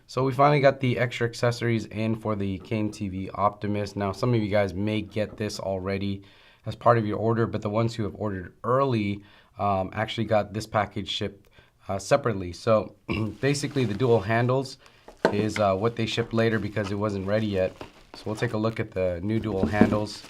So we finally got the extra accessories in for the Came TV Optimus. Now some of you guys may get this already as part of your order, but the ones who have ordered early actually got this package shipped separately. So basically the dual handles is what they shipped later because it wasn't ready yet. So we'll take a look at the new dual handles.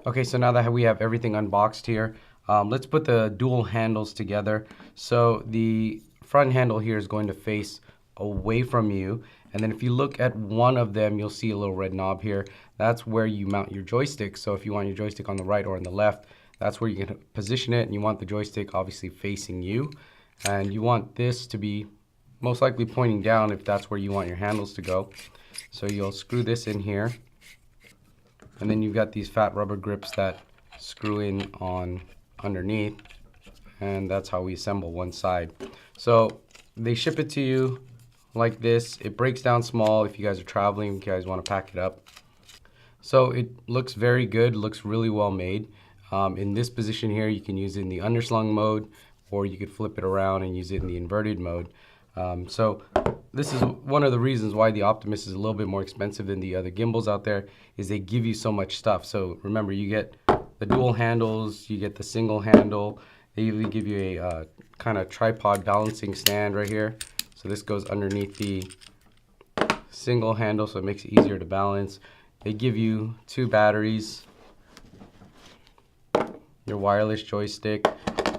Okay, so now that we have everything unboxed here, let's put the dual handles together. So the front handle here is going to face away from you, and then if you look at one of them, you'll see a little red knob here. That's where you mount your joystick. So if you want your joystick on the right or on the left, that's where you can position it, and you want the joystick obviously facing you, and you want this to be most likely pointing down if that's where you want your handles to go. So you'll screw this in here, and then you've got these fat rubber grips that screw in on underneath, and that's how we assemble one side. So they ship it to you like this. It breaks down small if you guys are traveling, if you guys want to pack it up. So it looks very good, looks really well made. In this position here, you can use it in the underslung mode, or you could flip it around and use it in the inverted mode. So this is one of the reasons why the Optimus is a little bit more expensive than the other gimbals out there, is they give you so much stuff. So remember, you get the dual handles, you get the single handle, they even give you a kind of tripod balancing stand right here. So this goes underneath the single handle, so it makes it easier to balance. They give you 2 batteries, your wireless joystick,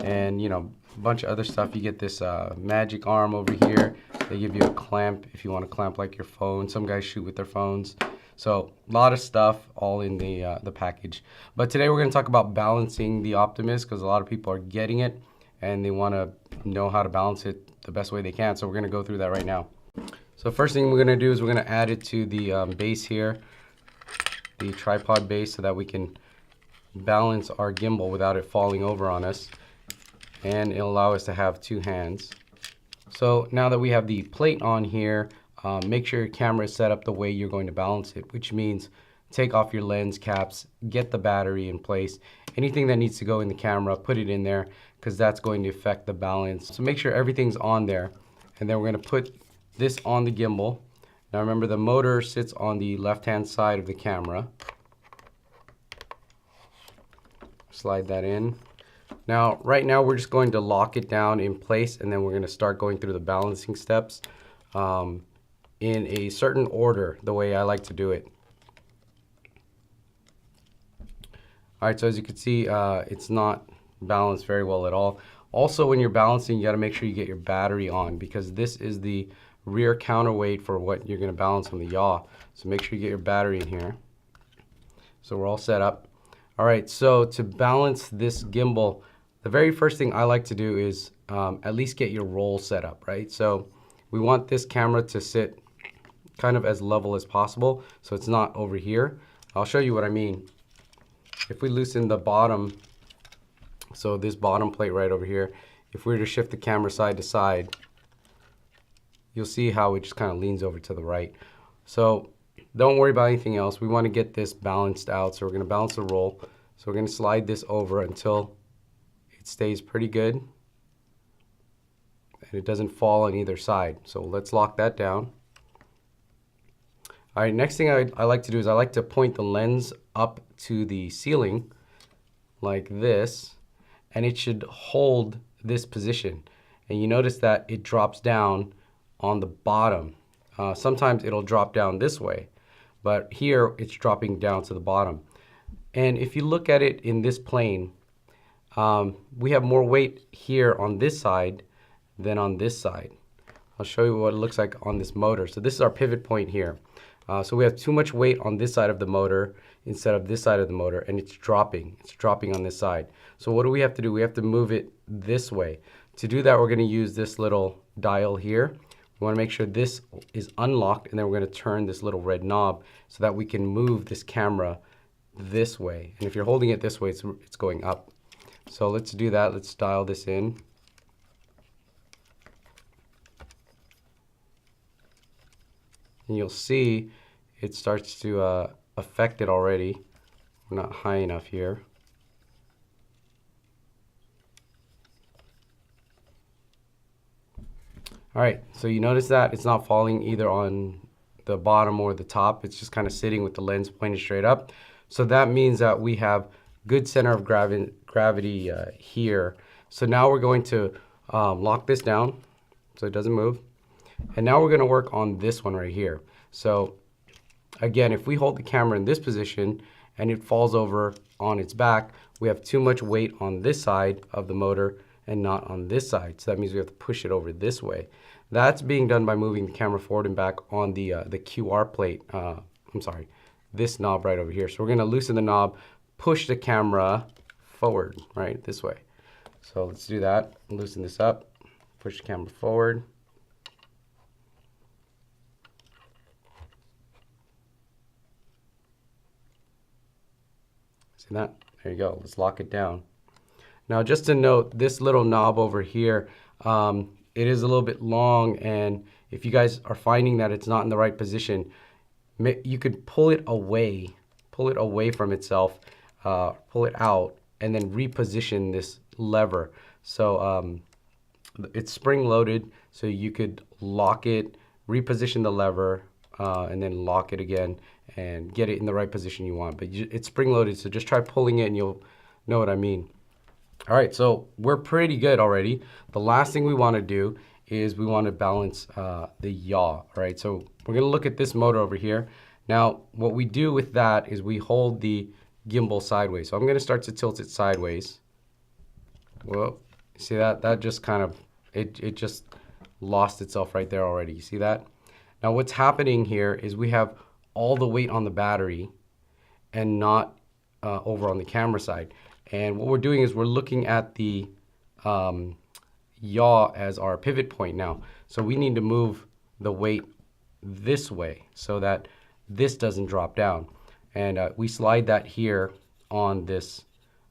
and a bunch of other stuff. You get this magic arm over here. They give you a clamp if you want to clamp like your phone. Some guys shoot with their phones. So a lot of stuff all in the package. But today we're going to talk about balancing the Optimus, because a lot of people are getting it and they want to know how to balance it the best way they can. So we're going to go through that right now. So first thing we're going to do is we're going to add it to the base here, the tripod base, so that we can balance our gimbal without it falling over on us, and it'll allow us to have 2 hands. So now that we have the plate on here, make sure your camera is set up the way you're going to balance it, which means take off your lens caps, get the battery in place, anything that needs to go in the camera, put it in there, because that's going to affect the balance. So make sure everything's on there, and then we're going to put this on the gimbal. Now remember, the motor sits on the left-hand side of the camera. Slide that in. Now, right now we're just going to lock it down in place, and then we're going to start going through the balancing steps in a certain order, the way I like to do it. All right, so as you can see, it's not balanced very well at all. Also, when you're balancing, you got to make sure you get your battery on, because this is the rear counterweight for what you're going to balance on the yaw. So make sure you get your battery in here. So we're all set up. All right, so to balance this gimbal, the very first thing I like to do is at least get your roll set up, right? So we want this camera to sit kind of as level as possible, so it's not over here. I'll show you what I mean. If we loosen the bottom, so this bottom plate right over here, if we were to shift the camera side to side, you'll see how it just kind of leans over to the right. So don't worry about anything else. We want to get this balanced out, so we're going to balance the roll. So we're going to slide this over until it stays pretty good and it doesn't fall on either side. So let's lock that down. All right, next thing I like to do is I like to point the lens up to the ceiling like this, and it should hold this position. And you notice that it drops down on the bottom. Sometimes it'll drop down this way, but here it's dropping down to the bottom. And if you look at it in this plane, we have more weight here on this side than on this side. I'll show you what it looks like on this motor. So this is our pivot point here. So we have too much weight on this side of the motor instead of this side of the motor, and it's dropping. It's dropping on this side. So what do we have to do? We have to move it this way. To do that, we're going to use this little dial here. We want to make sure this is unlocked, and then we're going to turn this little red knob so that we can move this camera this way. And if you're holding it this way, it's going up. So let's do that. Let's dial this in. And you'll see it starts to affect it already. We're not high enough here. All right, so you notice that it's not falling either on the bottom or the top. It's just kind of sitting with the lens pointed straight up. So that means that we have good center of gravity here. So now we're going to lock this down so it doesn't move. And now we're going to work on this one right here. So again, if we hold the camera in this position and it falls over on its back, we have too much weight on this side of the motor and not on this side. So that means we have to push it over this way. That's being done by moving the camera forward and back on the QR plate. I'm sorry, this knob right over here. So we're going to loosen the knob, push the camera forward, right, this way. So let's do that. Loosen this up, push the camera forward. See that? There you go. Let's lock it down. Now, just to note, this little knob over here, it is a little bit long, and if you guys are finding that it's not in the right position, you could pull it away from itself, pull it out, and then reposition this lever. So it's spring-loaded, so you could lock it, reposition the lever, and then lock it again and get it in the right position you want. But it's spring-loaded, so just try pulling it and you'll know what I mean. All right, so we're pretty good already. The last thing we want to do is we want to balance the yaw. All right, so we're going to look at this motor over here. Now, what we do with that is we hold the gimbal sideways. So I'm going to start to tilt it sideways. Whoa, see that? That just kind of, it just lost itself right there already. You see that? Now, what's happening here is we have all the weight on the battery and not over on the camera side. And what we're doing is we're looking at the yaw as our pivot point now. So we need to move the weight this way so that this doesn't drop down. And we slide that here on this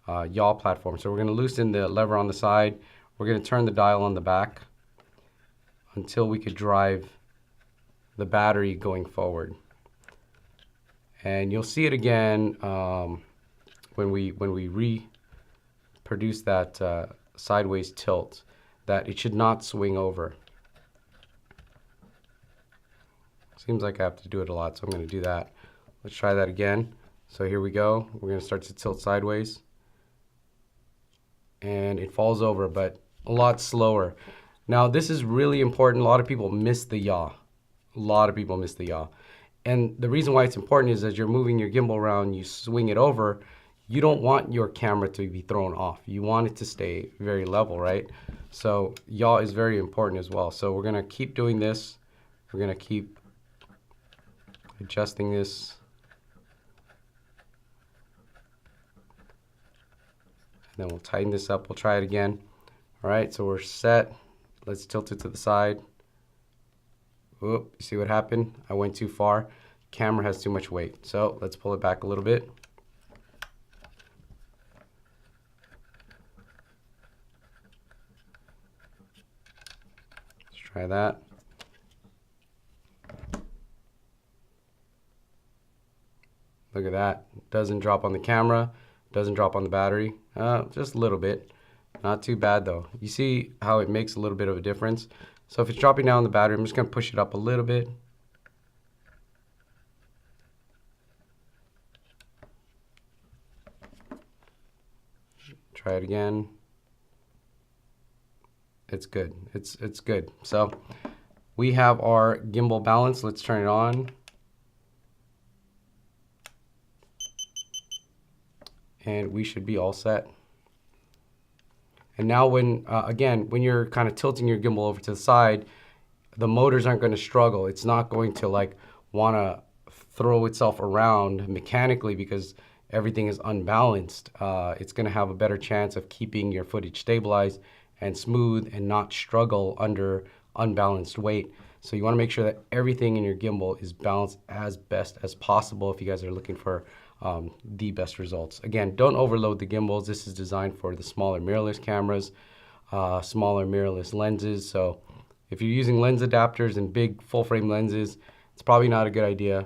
yaw platform. So we're going to loosen the lever on the side. We're going to turn the dial on the back until we could drive the battery going forward. And you'll see it again when we reproduce that sideways tilt, that it should not swing over. Seems like I have to do it a lot, so I'm going to do that. Let's try that again. So here we go. We're going to start to tilt sideways. And it falls over, but a lot slower. Now, this is really important. A lot of people miss the yaw. A lot of people miss the yaw. And the reason why it's important is as you're moving your gimbal around, you swing it over, you don't want your camera to be thrown off. You want it to stay very level, right? So yaw is very important as well. So we're going to keep doing this. We're going to keep adjusting this. And then we'll tighten this up. We'll try it again. All right, so we're set. Let's tilt it to the side. Oop, see what happened? I went too far. Camera has too much weight. So let's pull it back a little bit. Let's try that. Look at that. Doesn't drop on the camera. Doesn't drop on the battery. Just a little bit. Not too bad though. You see how it makes a little bit of a difference? So if it's dropping down the battery, I'm just going to push it up a little bit. Try it again. It's good. It's good. So we have our gimbal balance. Let's turn it on. And we should be all set. And now when, again, when you're kind of tilting your gimbal over to the side, the motors aren't going to struggle. It's not going to like want to throw itself around mechanically because everything is unbalanced. It's going to have a better chance of keeping your footage stabilized and smooth and not struggle under unbalanced weight. So you want to make sure that everything in your gimbal is balanced as best as possible if you guys are looking for the best results. Again, don't overload the gimbals. This is designed for the smaller mirrorless cameras, smaller mirrorless lenses. So if you're using lens adapters and big full frame lenses, it's probably not a good idea.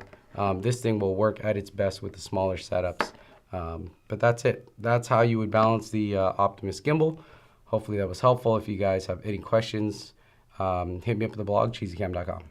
This thing will work at its best with the smaller setups. But that's it. That's how you would balance the Optimus gimbal. Hopefully that was helpful. If you guys have any questions, hit me up at the blog, cheesycam.com.